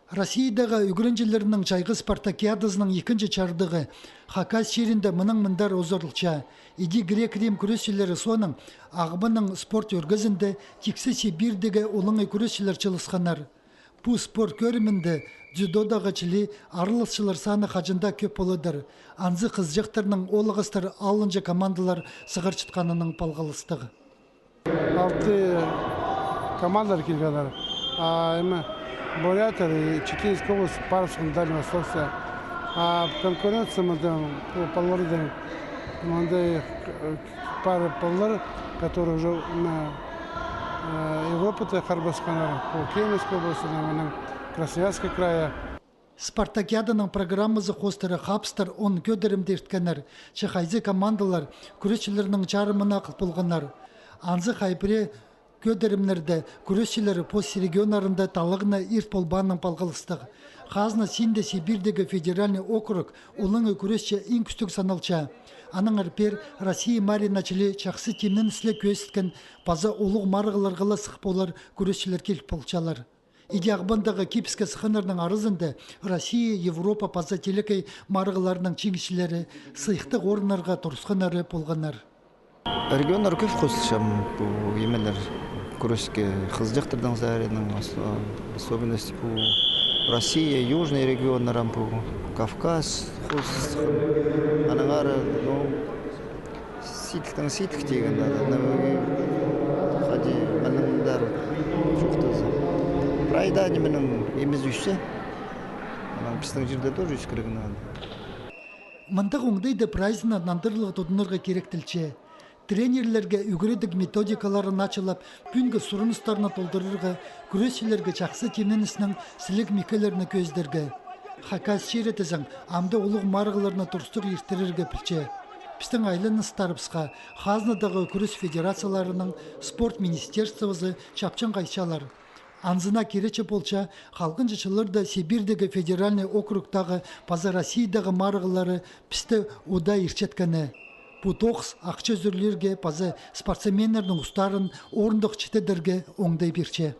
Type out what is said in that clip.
Россиядағы үгірінжілерінің жайғы спартакиадасының екінші чардығы Хакас жерінде мұның-мұндар озырылча. Иди грек-рим күресшілері соның ағыбының спорт өргізінде тексі Сибирдегі олыңы күресшілер чылысқанар. Бұл спорт көрімінде дзюдодағы чили арылысшылар саны қажында көп болыдыр. Анзы қыз жақтарының олығыстар алынжы командалар сығыр чытқанының палғалыстығы. 6 командалар келгендар. Бурятия и Чекинская область, Паршин, Дальний Восток. А конкуренция мы там полварда, мы пары полвар, которые уже на Европе-то Харбасханар, по Кемеровской области, на Красноярский крае. Спартакиаданың программасы қостыры қапстар 10 көдірімді ерткенер, чехайзы командалар күресшілерінің жарымына қыл болғанар. Анзы хайпіре көдірімлерді күресшілері пост регионарында талығына ерт болбанның палғылыстығы. Қазына Синде Сибирдегі федеральный округ олыңы күресші ең күстік саналча. Аның әрпер Россия мариначылы чақсы темнен сілі көсткен база олық марғыларғылы сық болар күресшілер келіп болчалар. Иди ағбандағы кипске сықынырның арызында Россия, Европа база телекей марғыларының чеңшілері сыйқтық орынарға тұрысқанары болғанар. Региондар көп қосылшам бұл емелер күреске қызжақтырдан зарының особенности бұл Россия, Южный региондарам бұл Кавказ қосылшам. Аның ары ситіктің ситік дегендар. Қади мәлімдар жоқтызы. Прайда неменің еміз үшсе. Біздің жерде тоже үш керегін ады. Мындық оңдайды прайзына нандырлығы тұдынырға керектілче. Тренерлерге үгіредік методикаларын ачылап, күнгі сұрыныстарына толдырырға, күресшілерге жақсы темненісінің сілік мекелеріні көздерге. Хакас шеретізің амды олық марғыларына тұрстық ертірерге пілче. Біздің айлыныстарыпсқа Қазынадағы күрес федерацияларының спорт министерствозы чапчан қайшалар. Анзына керече болча, халқын жышылырда Сибирдегі федеральный округтағы паза Россиядағы марғылары пісті ода ерчеткені. Бұл тоқс ақчы зүрлерге паза спортсменердің ұстарын орындық чітедерге оңдай берче.